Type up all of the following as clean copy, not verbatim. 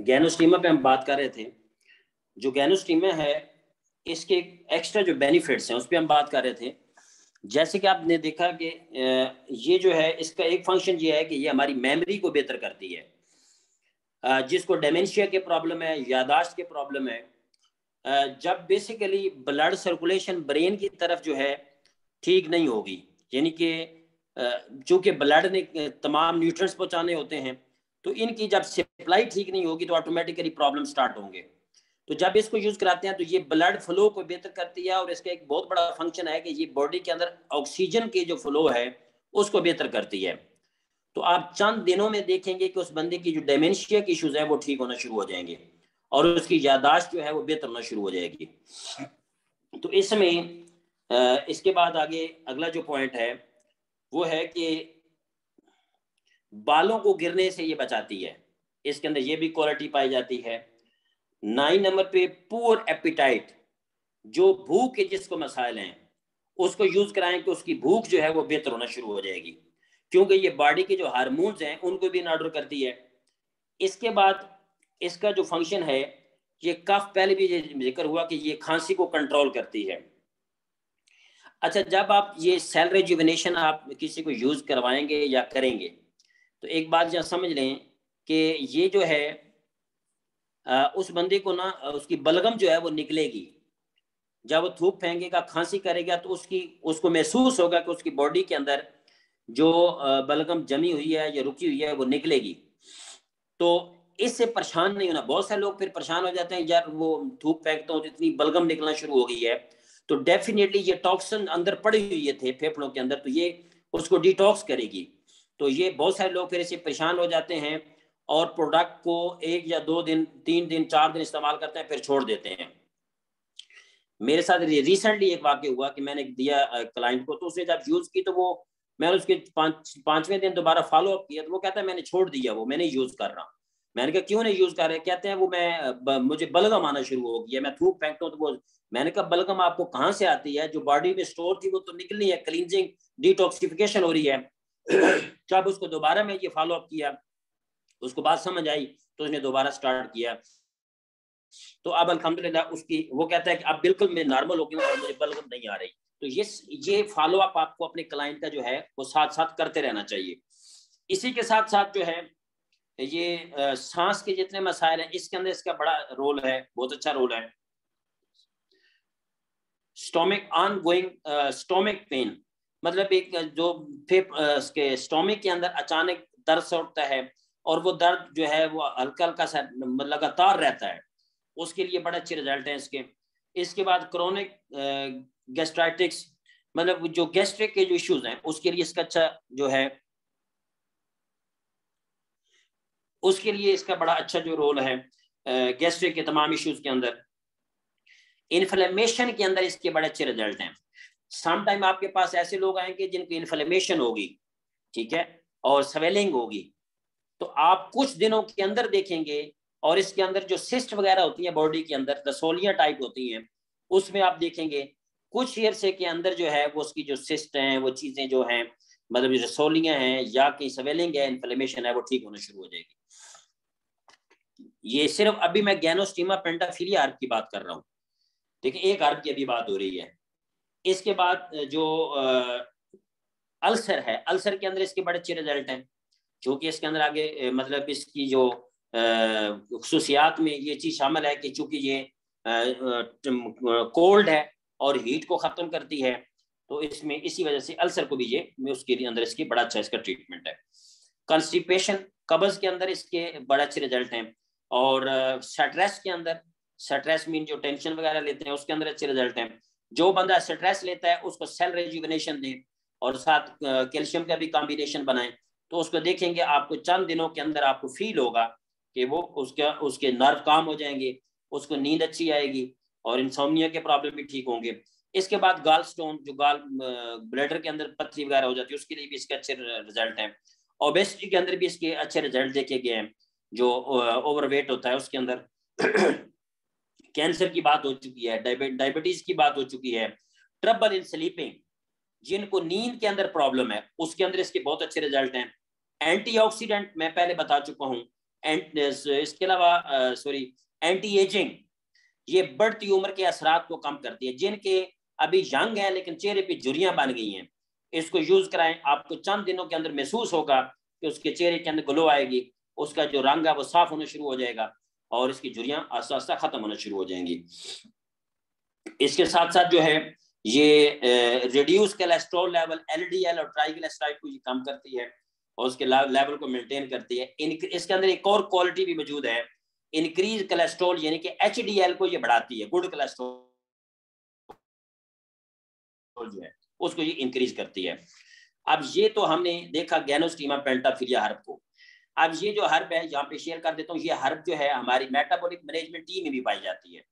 गैनोस्टीमा पे हम बात कर रहे थे। जो गैनोस्टीमा है, इसके एक्स्ट्रा जो बेनिफिट्स हैं उस पर हम बात कर रहे थे। जैसे कि आपने देखा कि ये जो है, इसका एक फंक्शन ये है कि ये हमारी मेमोरी को बेहतर करती है। जिसको डेमेंशिया के प्रॉब्लम है, यादाश्त के प्रॉब्लम है, जब बेसिकली ब्लड सर्कुलेशन ब्रेन की तरफ जो है ठीक नहीं होगी, यानी कि चूंकि ब्लड ने तमाम न्यूट्रिएंट्स पहुंचाने होते हैं, तो इनकी जब सप्लाई ठीक नहीं होगी तो ऑटोमेटिकली प्रॉब्लम स्टार्ट होंगे। तो जब इसको यूज कराते हैं तो ये ब्लड फ्लो को बेहतर करती है, और इसका एक बहुत बड़ा फंक्शन है कि ये बॉडी के अंदर ऑक्सीजन की जो फ्लो है उसको बेहतर करती है। तो आप चंद दिनों में देखेंगे कि उस बंदे की जो डेमेंशिया की इश्यूज है वो ठीक होना शुरू हो जाएंगे, और उसकी यादाश्त जो है वो बेहतर होना शुरू हो जाएगी। तो इसमें इसके बाद आगे अगला जो पॉइंट है वो है कि बालों को गिरने से ये बचाती है, इसके अंदर ये भी क्वालिटी पाई जाती है। 9 नंबर पे पुअर एपिटाइट, जो भूख के जिसको मसाइल हैं उसको यूज कराएं कि उसकी भूख जो है वो बेहतर होना शुरू हो जाएगी, क्योंकि ये बॉडी के जो हार्मोन्स हैं उनको भी इन ऑर्डर करती है। इसके बाद इसका जो फंक्शन है, ये कफ, पहले भी जिक्र हुआ कि ये खांसी को कंट्रोल करती है। अच्छा, जब आप ये सेल रेजुविनेशन आप किसी को यूज करवाएंगे या करेंगे तो एक बात जहाँ समझ लें कि ये जो है उस बंदे को ना उसकी बलगम जो है वो निकलेगी। जब वो थूक फेंकेगा, खांसी करेगा, तो उसको महसूस होगा कि उसकी बॉडी के अंदर जो बलगम जमी हुई है या रुकी हुई है वो निकलेगी। तो इससे परेशान नहीं होना। बहुत सारे लोग फिर परेशान हो जाते हैं, यार वो थूक फेंकता हूँ तो इतनी बलगम निकलना शुरू हो गई है, तो डेफिनेटली ये टॉक्सिन अंदर पड़ी हुई है थे फेफड़ों के अंदर, तो ये उसको डिटॉक्स करेगी। तो ये बहुत सारे लोग फिर इससे परेशान हो जाते हैं और प्रोडक्ट को 1 या 2 दिन, 3 दिन, 4 दिन इस्तेमाल करते हैं, फिर छोड़ देते हैं। मेरे साथ रिसेंटली एक वाक्य हुआ कि मैंने दिया क्लाइंट को, तो उसने जब यूज की तो वो, मैंने उसके 5वें दिन दोबारा फॉलो अप किया तो वो कहता है मैंने छोड़ दिया, वो मैं नहीं यूज कर रहा। मैंने कहा क्यों नहीं यूज कर रहे? कहते हैं वो मुझे बलगम आना शुरू हो गया, मैं थूक फेंकता हूँ तो वो। मैंने कहा बलगम आपको कहाँ से आती है? जो बॉडी में स्टोर थी वो तो निकलनी है, क्लींजिंग, डिटॉक्सिफिकेशन हो रही है। जब उसको दोबारा मैं ये फॉलो अप किया, उसको बात समझ आई, तो उसने दोबारा स्टार्ट किया। तो अब अल्हम्दुलिल्लाह उसकी, वो कहता है कि अब बिल्कुल मैं नॉर्मल हो गया और मुझे बलगम नहीं आ रही। तो ये फॉलो अप आपको अपने क्लाइंट का जो है वो साथ साथ करते रहना चाहिए। इसी के साथ साथ जो है ये सांस के जितने मसाइल हैं इसके अंदर इसका बड़ा रोल है, बहुत अच्छा रोल है। Stomach on going stomach pain, मतलब एक जो के स्टोमिक के अंदर अचानक दर्द उठता है और वो दर्द जो है वो हल्का हल्का सा लगातार रहता है, उसके लिए बड़े अच्छे रिजल्ट हैं इसके। इसके बाद क्रोनिक गैस्ट्राइटिक्स, मतलब जो गैस्ट्रिक के जो इश्यूज हैं उसके लिए इसका अच्छा जो है, उसके लिए इसका बड़ा अच्छा जो रोल है गैस्ट्रिक के तमाम इश्यूज के अंदर। इन्फ्लेमेशन के अंदर इसके बड़े अच्छे रिजल्ट हैं। सम टाइम आपके पास ऐसे लोग आएंगे जिनको इन्फ्लेमेशन होगी, ठीक है, और स्वेलिंग होगी, तो आप कुछ दिनों के अंदर देखेंगे और इसके अंदर जो सिस्ट वगैरह होती है बॉडी के अंदर, रसोलियां टाइप होती हैं, उसमें आप देखेंगे कुछ अरसे के अंदर जो है वो उसकी जो सिस्ट हैं, वो चीजें जो हैं, मतलब जो रसोलियां हैं या कि स्वेलिंग है, इन्फ्लेमेशन है, वो ठीक होना शुरू हो जाएगी। ये सिर्फ अभी मैं गैनोस्टीमा पेंटाफिलिया अर्ब की बात कर रहा हूँ, देखिए एक अर्ब की अभी बात हो रही है। इसके बाद जो अल्सर है, अल्सर के अंदर इसके बड़े अच्छे रिजल्ट हैं, क्योंकि इसके अंदर आगे मतलब इसकी जो खुसूसियात में ये चीज शामिल है कि चूंकि ये कोल्ड है और हीट को खत्म करती है, तो इसमें इसी वजह से अल्सर को भी ये उसके अंदर इसकी बड़ा अच्छा इसका ट्रीटमेंट है। कंस्टिपेशन, कब्ज के अंदर इसके बड़े अच्छे रिजल्ट हैं। और स्ट्रेस के अंदर, स्ट्रेस मीन जो टेंशन वगैरह लेते हैं उसके अंदर अच्छे रिजल्ट हैं। जो बंदा स्ट्रेस लेता है उसको सेल रेजुविनेशन दें और साथ कैल्शियम का भी कॉम्बिनेशन बनाएं, तो उसको देखेंगे आपको चंद दिनों के अंदर आपको फील होगा कि वो उसके नर्व काम हो जाएंगे, उसको नींद अच्छी आएगी और इंसोम्निया के प्रॉब्लम भी ठीक होंगे। इसके बाद गाल स्टोन, जो गाल ब्लैडर के अंदर पथरी वगैरह हो जाती है, उसके लिए भी इसके अच्छे रिजल्ट हैं। ओबेसिटी के अंदर भी इसके अच्छे रिजल्ट देखे गए हैं, जो ओवरवेट होता है उसके अंदर। कैंसर की बात हो चुकी है, डायबिटीज की बात हो चुकी है, ट्रबल इन स्लीपिंग, जिनको नींद के अंदर प्रॉब्लम है उसके अंदर इसके बहुत अच्छे रिजल्ट हैं। एंटीऑक्सीडेंट मैं पहले बता चुका हूँ। इसके अलावा एंटी एजिंग, ये बढ़ती उम्र के असरात को कम करती है। जिनके अभी यंग है लेकिन चेहरे पे झुर्रियां बन गई हैं, इसको यूज कराएं, आपको चंद दिनों के अंदर महसूस होगा कि उसके चेहरे के अंदर ग्लो आएगी, उसका जो रंग है वो साफ होना शुरू हो जाएगा और इसकी झुर्रियां आस्ता आस्ता खत्म होना शुरू हो जाएंगी। इसके साथ साथ जो है ये रिड्यूस कोलेस्ट्रॉल लेवल, एलडीएल और ट्राइग्लिसराइड को ये कम करती है और उसके लेवल को मेंटेन करती है। इसके अंदर एक और क्वालिटी भी मौजूद है, इंक्रीज कोलेस्ट्रॉल, यानी कि एचडीएल को ये बढ़ाती है, गुड कोलेस्ट्रॉल जो है उसको ये इंक्रीज करती है। अब ये तो हमने देखा गैनोस्टीमा पेंटाफिलिया हर्ब को। अब ये जो हर्ब है यहाँ पे शेयर कर देता हूँ, ये हर्ब जो है हमारी मेटाबॉलिक मैनेजमेंट टी में भी पाई जाती है।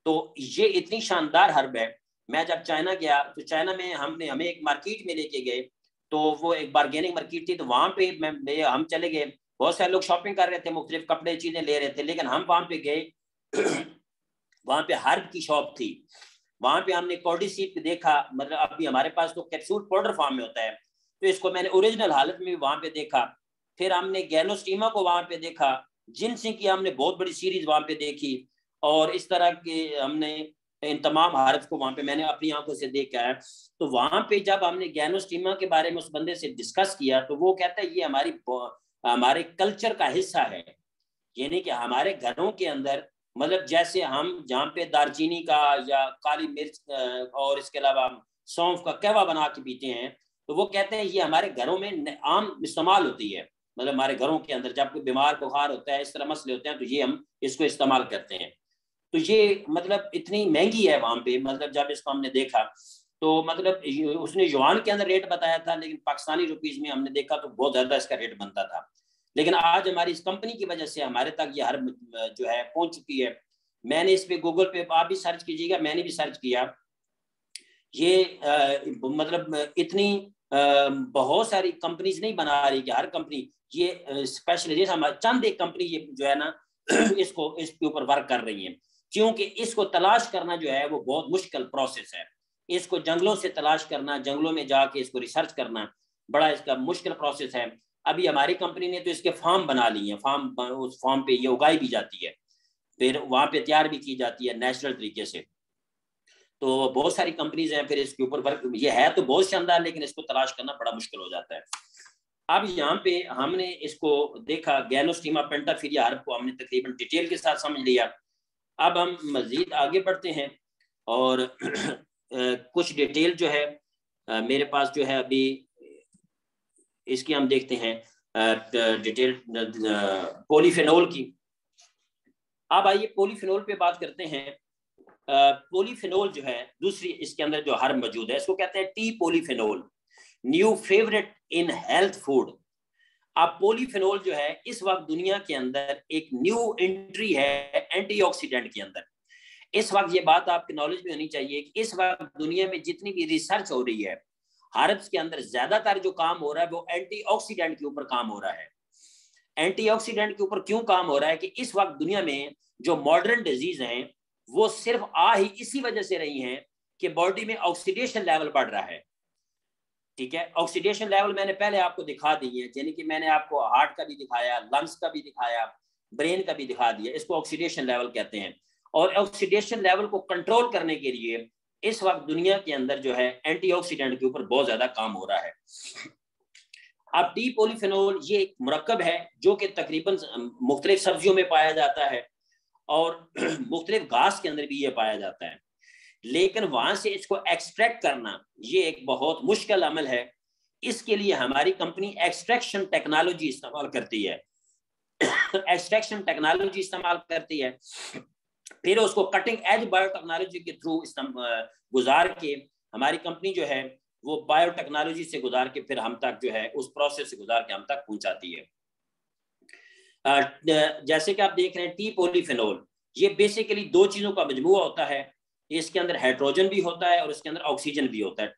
तो ये इतनी शानदार हर्ब है। मैं जब चाइना गया तो चाइना में हमें एक मार्केट में लेके गए, तो वो एक बार्गेनिंग मार्केट थी, तो वहां पे हम चले गए, बहुत सारे लोग शॉपिंग कर रहे थे, मुख्तलिफ कपड़े चीजें ले रहे थे, लेकिन हम वहां पे गए वहां पे हर्ब की शॉप थी। वहां पे हमने कॉर्डिसीप देखा, मतलब अभी हमारे पास तो कैप्सूल पाउडर फॉर्म में होता है, तो इसको मैंने ओरिजिनल हालत में भी वहां पे देखा। फिर हमने गैनोस्टीमा को वहां पे देखा, जिनसिंग की हमने बहुत बड़ी सीरीज वहां पे देखी, और इस तरह के हमने इन तमाम हर्ब्स को वहां पे मैंने अपनी आंखों से देखा है। तो वहां पे जब हमने गैनोस्टीमा के बारे में उस बंदे से डिस्कस किया, तो वो कहता है ये हमारे कल्चर का हिस्सा है, यानी कि हमारे घरों के अंदर, मतलब जैसे हम जहाँ पे दालचीनी का या काली मिर्च और इसके अलावा सौंफ का कहवा बना के पीते हैं, तो वो कहते हैं ये हमारे घरों में आम इस्तेमाल होती है। मतलब हमारे घरों के अंदर जब कोई बीमार बुखार होता है, इस तरह मसले होते हैं, तो ये हम इसको इस्तेमाल करते हैं। तो ये मतलब इतनी महंगी है वहां पे, मतलब जब इसको हमने देखा तो मतलब उसने युआन के अंदर रेट बताया था, लेकिन पाकिस्तानी रुपीज में हमने देखा तो बहुत ज्यादा इसका रेट बनता था। लेकिन आज हमारी इस कंपनी की वजह से हमारे तक ये हर जो है पहुंच चुकी है। मैंने इस पे गूगल पे, आप भी सर्च कीजिएगा, मैंने भी सर्च किया, ये मतलब इतनी बहुत सारी कंपनीज नहीं बना रही कि हर कंपनी ये स्पेशल, हमारे चंद एक कंपनी ये जो है ना इसको इसके ऊपर वर्क कर रही है, क्योंकि इसको तलाश करना जो है वो बहुत मुश्किल प्रोसेस है। इसको जंगलों से तलाश करना, जंगलों में जाके इसको रिसर्च करना बड़ा इसका मुश्किल प्रोसेस है। अभी हमारी कंपनी ने तो इसके फार्म बना लिए हैं, उस फार्म पे ये उगाई भी जाती है, फिर वहां पे तैयार भी की जाती है नेचुरल तरीके से। तो बहुत सारी कंपनीज हैं, फिर इसके ऊपर वर्क, ये है तो बहुत शानदार, लेकिन इसको तलाश करना बड़ा मुश्किल हो जाता है। अब यहाँ पे हमने इसको देखा, गैनोस्टीमा पेंटाफिलिया हर्ब को हमने तकरीबन डिटेल के साथ समझ लिया। अब हम मजीद आगे बढ़ते हैं और कुछ डिटेल जो है मेरे पास जो है अभी इसकी हम देखते हैं डिटेल पॉलीफेनोल की। अब आइए पॉलीफेनोल पे बात करते हैं। पॉलीफेनोल जो है दूसरी इसके अंदर जो हर्ब मौजूद है, इसको कहते हैं T polyphenol, new favourite in health food. अब पॉलीफेनोल जो है इस वक्त दुनिया के अंदर एक न्यू एंट्री है एंटीऑक्सीडेंट के अंदर। इस वक्त ये बात आपकी नॉलेज में होनी चाहिए कि इस वक्त दुनिया में जितनी भी रिसर्च हो रही है हर्ब्स के अंदर, ज्यादातर जो काम हो रहा है वो एंटीऑक्सीडेंट के ऊपर काम हो रहा है। एंटीऑक्सीडेंट के ऊपर क्यों काम हो रहा है कि इस वक्त दुनिया में जो मॉडर्न डिजीज हैं वो सिर्फ आ ही इसी वजह से रही हैं कि बॉडी में ऑक्सीडेशन लेवल बढ़ रहा है। ठीक है, ऑक्सीडेशन लेवल मैंने पहले आपको दिखा दी है, यानी कि मैंने आपको हार्ट का भी दिखाया, लंग्स का भी दिखाया, ब्रेन का भी दिखा दिया, इसको ऑक्सीडेशन लेवल कहते हैं। और ऑक्सीडेशन लेवल को कंट्रोल करने के लिए इस वक्त दुनिया के अंदर जो है एंटीऑक्सीडेंट के ऊपर बहुत ज्यादा काम हो रहा है। अब टी पॉलीफेनोल ये एक मुरक्कब है जो कि तकरीबन मुख्तलिफ सब्जियों में पाया जाता है और मुख्तलिफ घास के अंदर भी ये पाया जाता है, लेकिन वहां से इसको एक्सट्रैक्ट करना ये एक बहुत मुश्किल अमल है। इसके लिए हमारी कंपनी एक्सट्रैक्शन टेक्नोलॉजी इस्तेमाल करती है एक्सट्रैक्शन टेक्नोलॉजी इस्तेमाल करती है, फिर उसको कटिंग एज बायोटेक्नोलॉजी के थ्रू गुजार के हमारी कंपनी जो है वो बायोटेक्नोलॉजी से गुजार के फिर हम तक जो है उस प्रोसेस से गुजार के हम तक पहुंचाती है। जैसे कि आप देख रहे हैं टी पॉलीफेनोल ये बेसिकली दो चीजों का मजमूआ होता है, इसके अंदर हाइड्रोजन भी होता है और इसके अंदर ऑक्सीजन भी होता है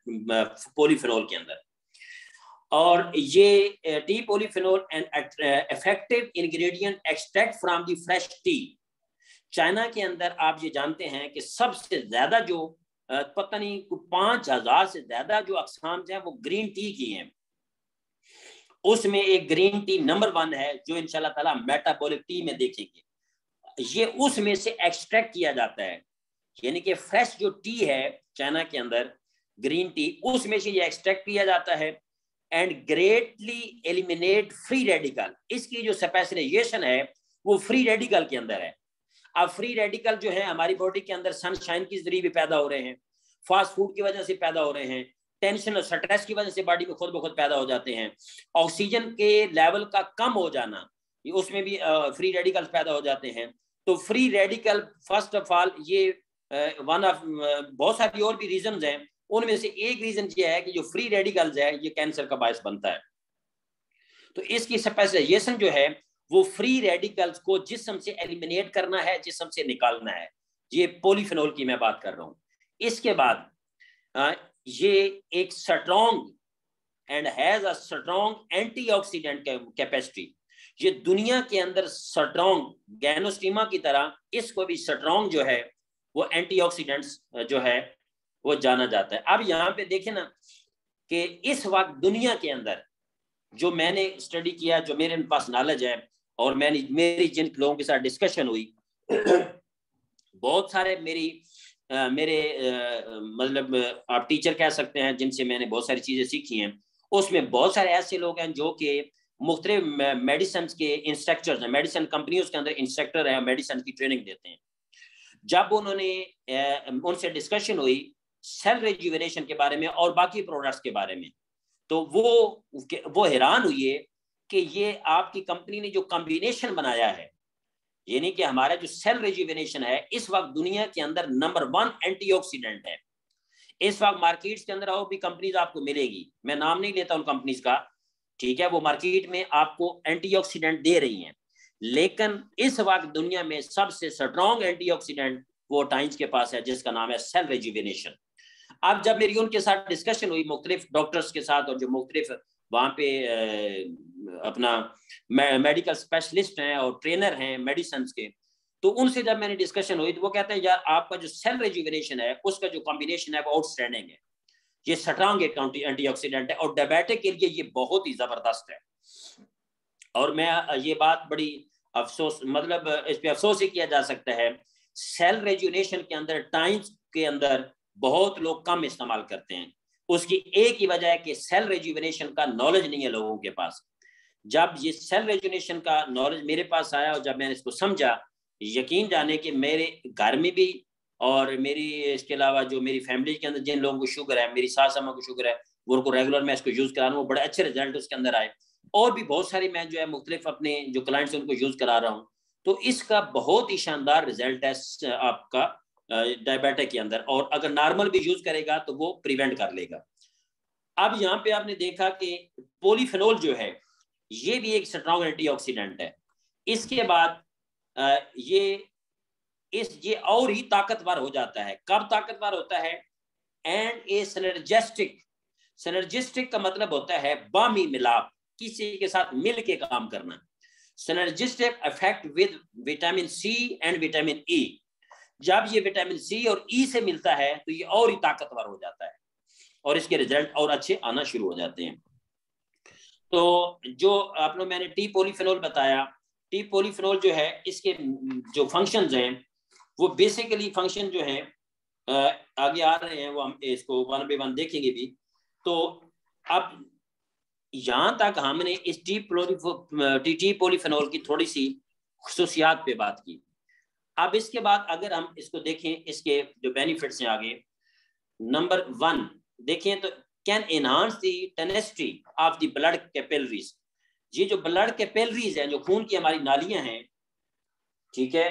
पॉलीफेनोल के अंदर। और ये T polyphenol an effective ingredient extract from the fresh T. China के अंदर आप ये जानते हैं कि सबसे ज्यादा जो पता नहीं 5000 से ज्यादा जो अक़साम हैं वो ग्रीन टी की हैं, उसमें एक ग्रीन टी नंबर 1 है, जो इंशाल्लाह ताला मेटाबॉलिक टी में देखेंगे। ये उसमें से एक्सट्रैक्ट किया जाता है, यानी कि फ्रेश जो टी है चाइना के अंदर, ग्रीन टी, उसमें से ये एक्सट्रैक्ट किया जाता है and greatly eliminate free radical. इसकी जो स्पेशलाइजेशन है वो फ्री रेडिकल के अंदर है। अब फ्री रेडिकल जो है हमारी बॉडी के अंदर सनशाइन के जरिए भी पैदा हो रहे हैं, फास्ट फूड की वजह से पैदा हो रहे हैं, टेंशन और स्ट्रेस की वजह से बॉडी में खुद ब खुद पैदा हो जाते हैं, ऑक्सीजन के लेवल का कम हो जाना, उसमें भी फ्री रेडिकल्स पैदा हो जाते हैं। तो free radical first of all ये वन ऑफ बहुत सारी और भी रीजंस हैं, उनमें से एक रीजन ये है कि जो फ्री रेडिकल्स है ये कैंसर का बायस बनता है। तो इसकी स्पेशलाइजेशन जो है वो फ्री रेडिकल्स को जिस्म से एलिमिनेट करना है, जिस्म से निकालना है। ये पॉलीफेनॉल की मैं बात कर रहा हूं। इसके बाद ये एक strong and has a strong antioxidant capacity. ये दुनिया के अंदर स्ट्रॉन्ग गैनोस्टीमा की तरह इसको भी स्ट्रॉन्ग जो है वो एंटीऑक्सीडेंट्स जो है वो जाना जाता है। अब यहाँ पे देखें ना कि इस वक्त दुनिया के अंदर जो मैंने स्टडी किया, जो मेरे पास नॉलेज है और मेरी जिन लोगों के साथ डिस्कशन हुई बहुत सारे मेरे मतलब आप टीचर कह सकते हैं जिनसे मैंने बहुत सारी चीजें सीखी हैं, उसमें बहुत सारे ऐसे लोग हैं जो कि मुख्तलिफ मेडिसिन के इंस्ट्रक्टर्स हैं, मेडिसिन कंपनियों के अंदर इंस्ट्रक्टर हैं, मेडिसिन की ट्रेनिंग देते हैं। जब उन्होंने उनसे डिस्कशन हुई सेल रिजुविनेशन के बारे में और बाकी प्रोडक्ट्स के बारे में, तो वो हैरान हुए कि ये आपकी कंपनी ने जो कॉम्बिनेशन बनाया है, यानी कि हमारा जो सेल रिजुविनेशन है इस वक्त दुनिया के अंदर नंबर 1 एंटीऑक्सीडेंट है। इस वक्त मार्केट्स के अंदर और भी कंपनीज आपको मिलेगी, मैं नाम नहीं लेता उन कंपनीज का, ठीक है, वो मार्केट में आपको एंटीऑक्सीडेंट दे रही हैं, लेकिन इस वक्त दुनिया में सबसे स्ट्रॉन्ग एंटीऑक्सीडेंट वो टाइम्स के पास है जिसका नाम है सेल रिजुविनेशन। अब जब मेरी उनके साथ डिस्कशन हुई मुख्तलिफ डॉक्टर्स के साथ और जो मुख्तलिफ वहाँ पे अपना मेडिकल स्पेशलिस्ट हैं और ट्रेनर हैं मेडिसिन के, तो उनसे जब मैंने डिस्कशन हुई तो वो कहते हैं यार आपका जो सेल रिजुविनेशन है उसका जो कॉम्बिनेशन है वो आउटस्टैंडिंग है, ये स्ट्रॉन्ग एंटीऑक्सीडेंट है और डायबिटिक के लिए ये बहुत ही जबरदस्त है। और मैं ये बात बड़ी अफसोस, मतलब इस पे अफसोस ही किया जा सकता है, सेल रिजुविनेशन के अंदर टाइम्स के अंदर बहुत लोग कम इस्तेमाल करते हैं। उसकी एक ही वजह है कि सेल रिजुविनेशन का नॉलेज नहीं है लोगों के पास। जब ये सेल रिजुविनेशन का नॉलेज मेरे पास आया और जब मैंने इसको समझा, यकीन जाने कि मेरे घर में भी और मेरी इसके अलावा जो मेरी फैमिली के अंदर जिन लोगों को शुगर है, मेरी सास अम्मा को शुगर है, उनको रेगुलर मैं इसको यूज करा रहा हूँ, वो बड़े अच्छे रिजल्ट उसके अंदर आए। और भी बहुत सारी मैं जो है मुख्तलिफ अपने जो क्लाइंट्स उनको यूज करा रहा हूँ, तो इसका बहुत ही शानदार रिजल्ट है आपका डायबिटिक के अंदर, और अगर नॉर्मल भी यूज करेगा तो वो प्रिवेंट कर लेगा। अब यहाँ पे आपने देखा कि पॉलीफेनॉल जो है ये भी एक स्ट्रॉन्ग एंटीऑक्सीडेंट है। इसके बाद ये और ही ताकतवर हो जाता है। कब ताकतवर होता है? एंड ए सिनर्जिस्टिक, सिनर्जिस्टिक का मतलब होता है बामी मिलाप, किसी के साथ मिल के काम करना। Synergistic effect with vitamin C and vitamin E, जब ये विटामिन सी और ई से मिलता है तो ये और ही ताकतवर हो जाता है और इसके रिजल्ट और अच्छे आना शुरू हो जाते हैं। तो जो आपने मैंने टी पॉलीफेनॉल बताया, टी पॉलीफेनॉल जो है इसके जो फंक्शंस हैं वो बेसिकली फंक्शन जो है आगे आ रहे हैं, वो हम इसको वन बाय वन देखेंगे भी। तो अब यहाँ तक हमने इस टी पॉलीफेनॉल की थोड़ी सी खुसूसियात पे बात की। अब इसके बाद अगर हम इसको देखें, इसके जो बेनिफिट्स हैं आगे, नंबर 1 देखें तो can enhance the tenacity of the blood capillaries. ये जो ब्लड कैपिलरीज हैं, जो खून की हमारी नालियां हैं, ठीक है,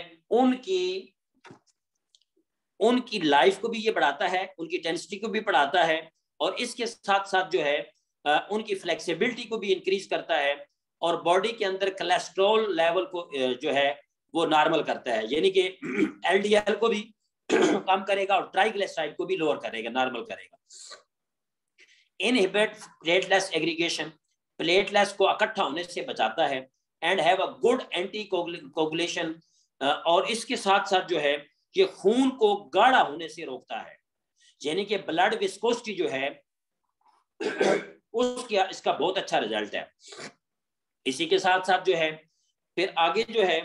उनकी लाइफ को भी ये बढ़ाता है, उनकी टेंसिटी को भी बढ़ाता है, और इसके साथ साथ जो है उनकी फ्लेक्सिबिलिटी को भी इंक्रीज करता है, और बॉडी के अंदर कोलेस्ट्रॉल लेवल को जो है वो नॉर्मल करता है, यानी कि एलडीएल को भी कम करेगा और ट्राइग्लिसराइड को भी लोअर करेगा, नॉर्मल करेगा। इनहिबिट प्लेटलेट्स एग्रीगेशन, प्लेटलेट्स को इकट्ठा होने से बचाता है, and have a good anti coagulation, और इसके साथ साथ जो है ये खून को गाढ़ा होने से रोकता है, यानी कि ब्लड विस्कोसिटी जो है उसका इसका बहुत अच्छा रिजल्ट है। इसी के साथ साथ जो है फिर आगे जो है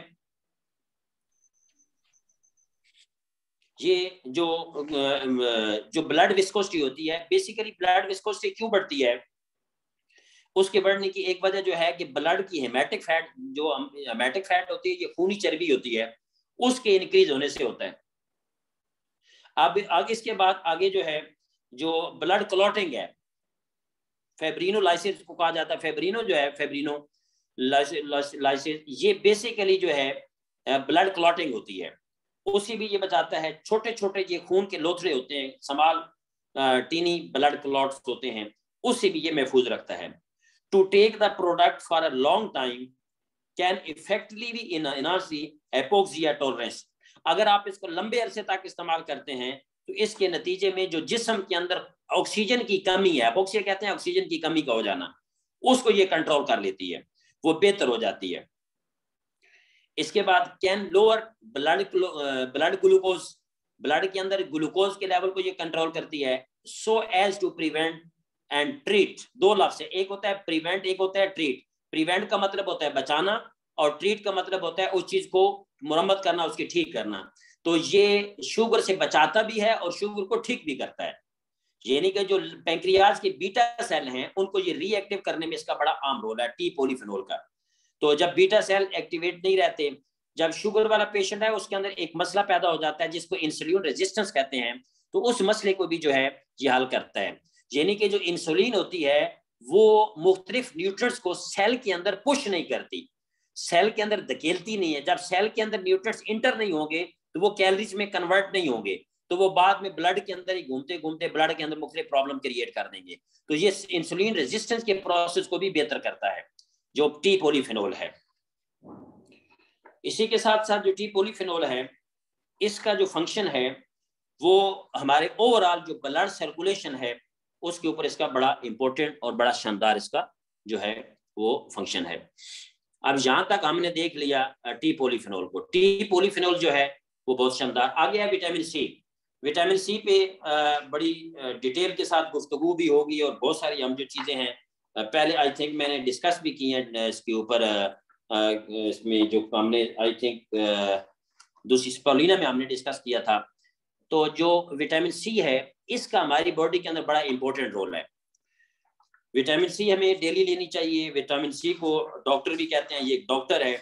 ये जो ब्लड विस्कोसिटी होती है, बेसिकली ब्लड विस्कोसिटी क्यों बढ़ती है, उसके बढ़ने की एक वजह जो है कि ब्लड की हेमेटिक फैट, जो हेमेटिक फैट होती है, ये खूनी चर्बी होती है, उसके इंक्रीज होने से होता है। अब आगे इसके बाद आगे जो है जो ब्लड क्लॉटिंग है, फेब्रिनोलाइसिस को कहा जाता है, फेब्रिनो जो है फेब्रिनो लाइसिस, ये बेसिकली जो है ब्लड क्लॉटिंग होती है, उसी भी ये बचाता है। छोटे छोटे ये खून के लोथड़े होते हैं, समाल टीनी ब्लड क्लॉट्स होते हैं, उससे भी ये महफूज रखता है। To take the product for a long time can effectively enhance the hypoxia tolerance. अगर आप इसको लंबे अरसे तक इस्तेमाल करते हैं तो इसके नतीजे में जो जिस्म के अंदर ऑक्सीजन की कमी है, एपोक्सिया कहते हैं ऑक्सीजन की कमी का हो जाना, उसको ये कंट्रोल कर लेती है, वो बेहतर हो जाती है। इसके बाद can lower blood glucose, blood के अंदर ग्लूकोज के लेवल को ये कंट्रोल करती है। So as to prevent and treat, दो लफ्ज है, एक होता है प्रिवेंट, एक होता है ट्रीट। प्रिवेंट का मतलब होता है बचाना और ट्रीट का मतलब होता है उस चीज को मुरम्मत करना, उसकी ठीक करना। तो ये शुगर से बचाता भी है और शुगर को ठीक भी करता है। यानी कि जो पैंक्रियाज के बीटा सेल हैं उनको ये रीएक्टिव करने में इसका बड़ा आम रोल है टी पॉलीफेनॉल का। तो जब बीटा सेल एक्टिवेट नहीं रहते, जब शुगर वाला पेशेंट है उसके अंदर एक मसला पैदा हो जाता है जिसको इंसुलिन रेजिस्टेंस कहते हैं, तो उस मसले को भी जो है ये हल करता है। यानी कि जो इंसुलिन होती है वो मुख्तलिफ न्यूट्रिएंट्स को सेल के अंदर पुश नहीं करती, सेल के अंदर धकेलती नहीं है। जब सेल के अंदर न्यूट्रिएंट्स इंटर नहीं होंगे तो वो कैलोरीज में कन्वर्ट नहीं होंगे, तो वो बाद में ब्लड के अंदर ही घूमते घूमते ब्लड के अंदर मुख्तलिफ प्रॉब्लम क्रिएट कर देंगे। तो ये इंसुलिन रेजिस्टेंस के प्रोसेस को भी बेहतर करता है जो टी पॉलीफेनॉल है। इसी के साथ साथ जो टी पॉलीफेनॉल है इसका जो फंक्शन है वो हमारे ओवरऑल जो ब्लड सर्कुलेशन है उसके ऊपर इसका बड़ा इंपॉर्टेंट और बड़ा शानदार इसका जो है वो फंक्शन है। अब यहां तक हमने देख लिया टी पॉलीफेनॉल को। टी पॉलीफेनॉल जो है वो बहुत शानदार। आगे है विटामिन सी। विटामिन सी पे बड़ी डिटेल के साथ गुफ्तगू भी होगी और बहुत सारी हम जो चीजें हैं पहले आई थिंक मैंने डिस्कस भी की हैं इसके ऊपर, इसमें जो हमने आई थिंक दूसरी स्पोलिना में हमने डिस्कस किया था। तो जो विटामिन सी है इसका हमारी बॉडी के अंदर बड़ा इंपॉर्टेंट रोल है। विटामिन सी हमें डेली लेनी चाहिए। विटामिन सी को डॉक्टर भी कहते हैं, ये एक डॉक्टर है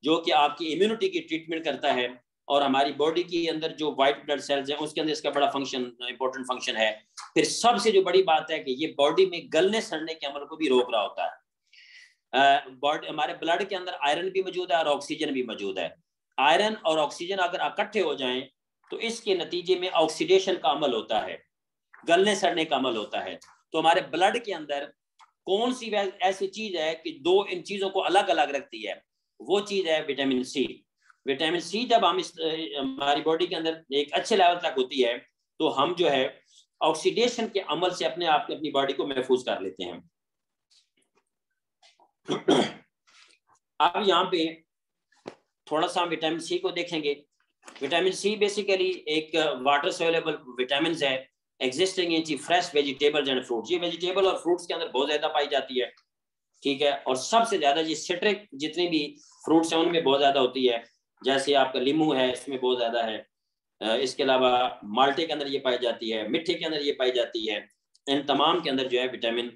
जो कि आपकी इम्यूनिटी की ट्रीटमेंट करता है और हमारी बॉडी के अंदर जो वाइट ब्लड सेल्स हैं उसके अंदर इसका बड़ा फंक्शन, इंपॉर्टेंट फंक्शन है। फिर सबसे जो बड़ी बात है कि ये बॉडी में गलने सड़ने के अमल को भी रोक रहा होता है। हमारे ब्लड के अंदर आयरन भी मौजूद है और ऑक्सीजन भी मौजूद है। आयरन और ऑक्सीजन अगर इकट्ठे हो जाएं तो इसके नतीजे में ऑक्सीडेशन का अमल होता है, गलने सड़ने का अमल होता है। तो हमारे ब्लड के अंदर कौन सी ऐसी चीज है कि दो इन चीजों को अलग अलग रखती है, वो चीज है विटामिन सी। विटामिन सी जब हम हमारी बॉडी के अंदर एक अच्छे लेवल तक होती है तो हम जो है ऑक्सीडेशन के अमल से अपने आप अपनी बॉडी को महफूज कर लेते हैं। अब यहाँ पे थोड़ा सा विटामिन सी को देखेंगे। विटामिन सी बेसिकली एक वाटर सोल्यूबल विटामिन है existing in fresh vegetables and fruits. ये वेजिटेबल और फ्रूट्स के अंदर बहुत ज्यादा पाई जाती है, ठीक है। और सबसे ज्यादा ये सिट्रिक जितनी भी फ्रूट्स हैं उनमें बहुत ज्यादा होती है, जैसे आपका लीमू है इसमें बहुत ज्यादा है। इसके अलावा माल्टे के अंदर ये पाई जाती है, मिट्टी के अंदर ये पाई जाती है। इन तमाम के अंदर जो है विटामिन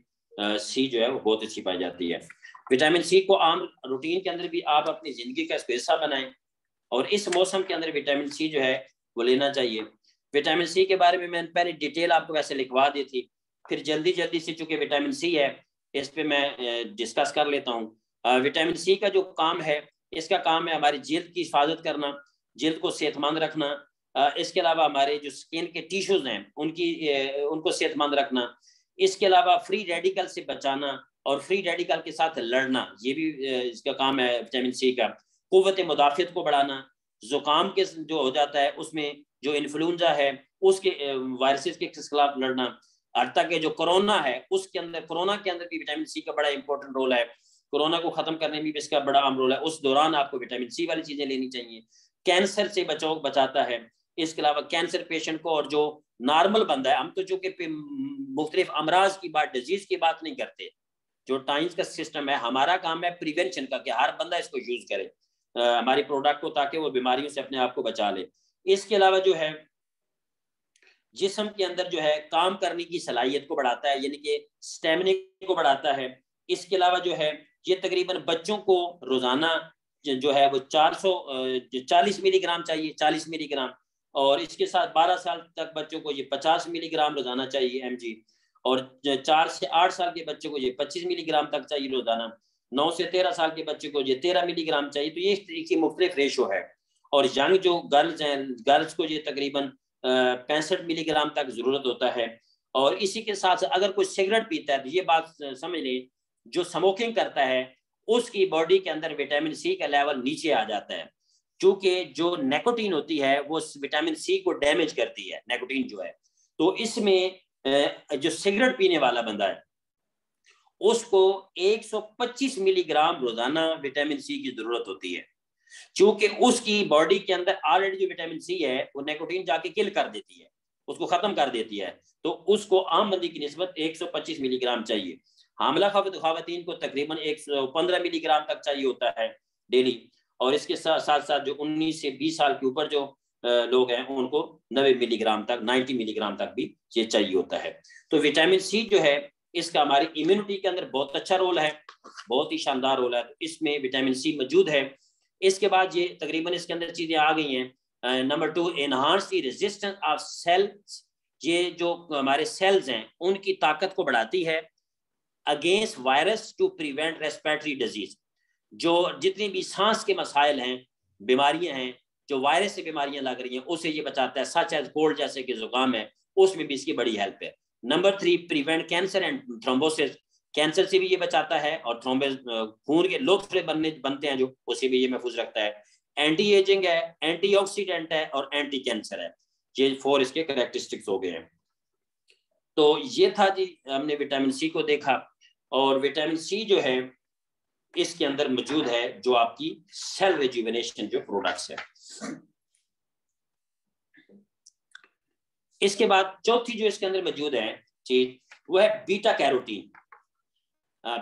सी जो है वो बहुत अच्छी पाई जाती है। विटामिन सी को आम रूटीन के अंदर भी आप अपनी जिंदगी का हिस्सा बनाएं और इस मौसम के अंदर विटामिन सी जो है वो लेना चाहिए। विटामिन सी के बारे में मैंने पहले डिटेल आपको वैसे लिखवा दी थी, फिर जल्दी जल्दी से चूंकि विटामिन सी है इस पे मैं डिस्कस कर लेता हूँ। विटामिन सी का जो काम है, इसका काम है हमारी जल्द की हिफाजत करना, जल्द को सेहतमंद रखना। इसके अलावा हमारे जो स्किन के टिश्यूज हैं उनको सेहतमंद रखना। इसके अलावा फ्री रेडिकल से बचाना और फ्री रेडिकल के साथ लड़ना, ये भी इसका काम है विटामिन सी का। कुव्वत मुदाफ़ियत को बढ़ाना, जुकाम के जो हो जाता है उसमें जो इन्फ्लुएंजा है उसके वायरसेस के खिलाफ लड़ना। अर्थात के जो कोरोना है उसके अंदर, कोरोना के अंदर भी विटामिन सी का बड़ा इंपॉर्टेंट रोल है। कोरोना को खत्म करने में भी इसका बड़ा अहम रोल है। उस दौरान आपको विटामिन सी वाली चीजें लेनी चाहिए। कैंसर से बचाता है। इसके अलावा कैंसर पेशेंट को और जो नॉर्मल बंदा है, हम तो चूंकि मुख्तलिफ अमराज की बात, डिजीज की बात नहीं करते, जो टाइम्स का सिस्टम है हमारा काम है प्रिवेंशन का, कि हर बंदा इसको यूज करे हमारी प्रोडक्ट को, ताकि वो बीमारियों से अपने आप को बचा ले। इसके अलावा जो है जिस्म के अंदर जो है काम करने की सलाहियत को बढ़ाता है, यानी कि स्टेमिना को बढ़ाता है। इसके अलावा जो है ये तकरीबन बच्चों को रोजाना जो है वो 440 मिलीग्राम चाहिए, 40 मिलीग्राम, और इसके साथ 12 साल तक बच्चों को ये 50 मिलीग्राम रोजाना चाहिए mg, और 4 से 8 साल के बच्चों को ये 25 मिलीग्राम तक चाहिए रोजाना, 9 से 13 साल के बच्चे को ये 13 मिलीग्राम चाहिए। तो ये इस तरीके की मुख्तलिफ रेशो है। और यंग जो गर्ल्स हैं, गर्ल्स को ये तकरीबन 65 मिलीग्राम तक जरूरत होता है। और इसी के साथ अगर कोई सिगरेट पीता है तो ये बात समझ लें, जो स्मोकिंग करता है उसकी बॉडी के अंदर विटामिन सी का लेवल नीचे आ जाता है, क्योंकि जो निकोटीन होती है वो विटामिन सी को डैमेज करती है, निकोटीन जो है। तो इसमें जो सिगरेट पीने वाला बंदा है उसको 125 मिलीग्राम रोजाना विटामिन सी की जरूरत होती है, क्योंकि उसकी बॉडी के अंदर ऑलरेडी जो विटामिन सी है वो निकोटीन जाके किल कर देती है, उसको खत्म कर देती है। तो उसको आम बंदी की निस्बत 125 मिलीग्राम चाहिए। हामला खवातीन को तकरीबन 115 मिलीग्राम तक चाहिए होता है डेली। और इसके साथ साथ जो 19 से 20 साल के ऊपर जो लोग हैं उनको 90 मिलीग्राम तक, 90 मिलीग्राम तक भी ये चाहिए होता है। तो विटामिन सी जो है इसका हमारी इम्यूनिटी के अंदर बहुत अच्छा रोल है, बहुत ही शानदार रोल है। तो इसमें विटामिन सी मौजूद है। इसके बाद ये तकरीबन इसके अंदर चीजें आ गई हैं। Number 2, enhance the resistance of cells. ये जो हमारे सेल्स हैं उनकी ताकत को बढ़ाती है against virus to prevent respiratory disease. जो जितनी भी सांस के मसाइल हैं, बीमारियां हैं, जो वायरस से बीमारियां लग रही हैं उसे ये बचाता है, सच एज कोल्ड जैसे कि जुकाम है उसमें भी इसकी बड़ी हेल्प है। Number 3, prevent cancer and thrombosis. Cancer से भी ये बचाता है, और थ्रोम्बोस खून के लोथड़े बनते हैं जो, उसे भी ये महफूज रखता है। एंटी एजिंग है, एंटीऑक्सीडेंट है और एंटी कैंसर है। ये 4 इसके कैरेक्टरिस्टिक्स हो गए हैं। तो ये था जी, हमने विटामिन सी को देखा। और विटामिन सी जो है इसके अंदर मौजूद है जो आपकी सेल रिजुविनेशन जो प्रोडक्ट्स है। इसके बाद चौथी जो इसके अंदर मौजूद है चीज वो है बीटा कैरोटीन।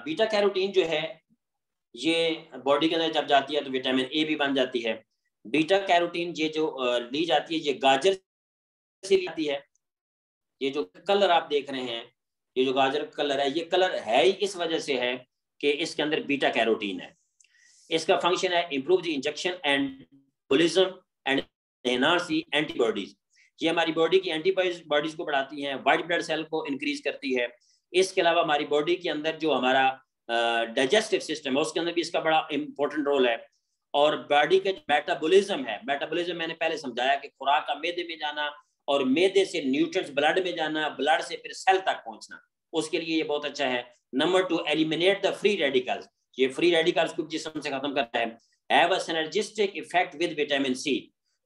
बीटा कैरोटीन जो है ये बॉडी के अंदर जब जाती है तो विटामिन ए भी बन जाती है। बीटा कैरोटीन ये जो ली जाती है ये गाजर से ली जाती है। ये जो कलर आप देख रहे हैं, ये जो गाजर कलर है, ये कलर है ही इस वजह से है कि इसके अंदर बीटा कैरोटीन है। इसका फंक्शन है improve the injection and metabolism and enhance the antibodies. ये हमारी बॉडी की एंटीबॉडीज को बढ़ाती हैं, व्हाइट ब्लड सेल को इंक्रीज करती है। इसके अलावा हमारी बॉडी के अंदर जो हमारा डाइजेस्टिव सिस्टम है उसके अंदर भी इसका बड़ा इंपॉर्टेंट रोल है। और बॉडी का मेटाबॉलिज्म है, मेटाबॉलिज्म मैंने पहले समझाया कि खुराक का मैदे में जाना और मैदे से न्यूट्रिएंट्स ब्लड में जाना, ब्लड से फिर सेल तक पहुंचना, उसके लिए ये बहुत अच्छा है। Number 2, eliminate the free radicals. ये फ्री रेडिकल्स को जिस्म से खत्म करता है। Have a synergistic effect with vitamin C.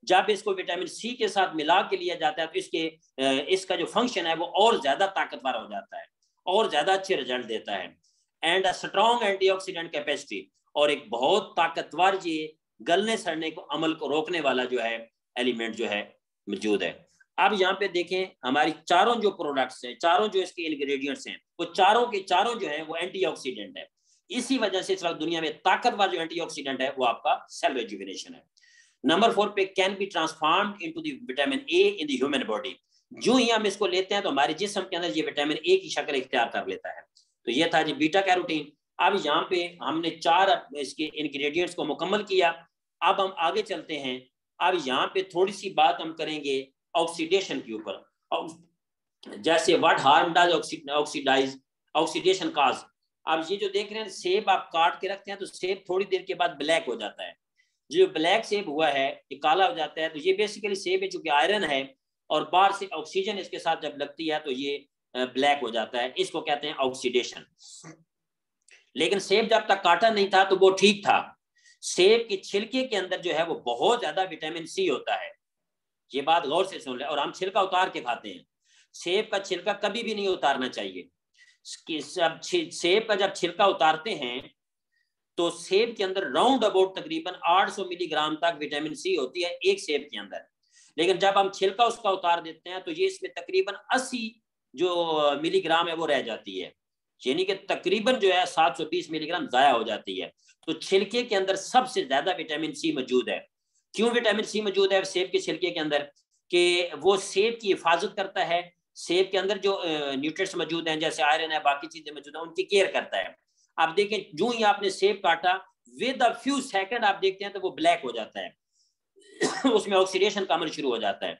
जब इसको विटामिन सी के साथ मिला के लिया जाता है तो इसका जो फंक्शन है वो और ज्यादा ताकतवर हो जाता है और ज्यादा अच्छे रिजल्ट देता है। And a strong antioxidant capacity, और एक बहुत ताकतवर ये गलने सड़ने को अमल को रोकने वाला जो है एलिमेंट जो है मौजूद है। अब यहाँ पे देखें हमारी चारों जो प्रोडक्ट्स हैं, चारों जो इसके इंग्रेडिएंट्स हैं, वो चारों के चारों जो है वो एंटीऑक्सीडेंट है। इसी वजह से इस वक्त दुनिया में ताकतवर जो एंटीऑक्सीडेंट है वो आपका सेल रिजुविनेशन है। नंबर 4 पे can be transformed into the vitamin A in the human body. जो ही हम इसको लेते हैं तो हमारे जिस्म के अंदर ये विटामिन ए की शक्ल इख्तियार कर लेता है। तो ये था जी बीटा कैरोटीन। अब यहाँ पे हमने 4 इसके इंग्रेडिएंट्स को मुकम्मल किया। अब हम आगे चलते हैं। अब यहाँ पे थोड़ी सी बात हम करेंगे ऑक्सीडेशन के ऊपर। जैसे व्हाट हार्म डज ऑक्सीडेशन काज। अब ये जो देख रहे हैं सेब आप काट के रखते हैं तो सेब थोड़ी देर के बाद ब्लैक हो जाता है। जो ब्लैक सेब हुआ है ये काला हो जाता है। तो ये बेसिकली सेब है चूंकि आयरन है और बाहर से ऑक्सीजन इसके साथ जब लगती है तो ये ब्लैक हो जाता है। इसको कहते हैं ऑक्सीडेशन। लेकिन सेब जब तक काटा नहीं था तो वो ठीक था। सेब के छिलके के अंदर जो है वो बहुत ज्यादा विटामिन सी होता है। ये बात गौर से सुन ले। और हम छिलका उतार के खाते हैं। सेब का छिलका कभी भी नहीं उतारना चाहिए। सेब का जब छिलका उतारते हैं तो सेब के अंदर राउंड अबाउट तकरीबन 800 मिलीग्राम तक विटामिन सी होती है एक सेब के अंदर। लेकिन जब हम छिलका उसका उतार देते हैं तो ये इसमें तकरीबन 80 जो मिलीग्राम है वो रह जाती है, यानी कि तकरीबन जो है 720 मिलीग्राम जाया हो जाती है। तो छिलके के अंदर सबसे ज्यादा विटामिन सी मौजूद है। क्यों विटामिन सी मौजूद है सेब के छिलके के अंदर? कि वो सेब की हिफाजत करता है, सेब के अंदर जो न्यूट्रिएंट्स मौजूद हैं जैसे आयरन है, बाकी चीजें मौजूद हैं, उनकी केयर करता है। आप देखें जो ही आपने सेब काटा, विद अ फ्यू सेकंड आप देखते हैं तो वो ब्लैक हो जाता है उसमें ऑक्सीडेशन का अमल शुरू हो जाता है।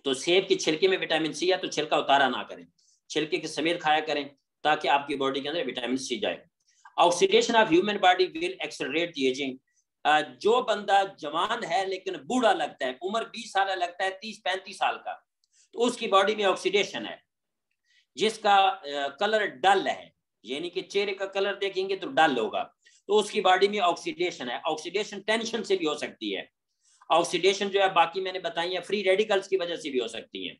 तो सेब के छिलके में विटामिन सी है, तो छिलका उतारा ना करें, छिलके के समेत खाया करें ताकि आपकी बॉडी के अंदर विटामिन सी जाए। Oxidation of human body will accelerate the ageing. जो बंदा जवान है लेकिन बूढ़ा लगता है, उम्र 20 साल लगता है 30-35 साल का, तो उसकी बॉडी में ऑक्सीडेशन है। जिसका कलर डल है, यानी कि चेहरे का कलर देखेंगे तो डल होगा, तो उसकी बॉडी में ऑक्सीडेशन है। ऑक्सीडेशन टेंशन से भी हो सकती है, ऑक्सीडेशन जो है बाकी मैंने बताई है फ्री रेडिकल्स की वजह से भी हो सकती है।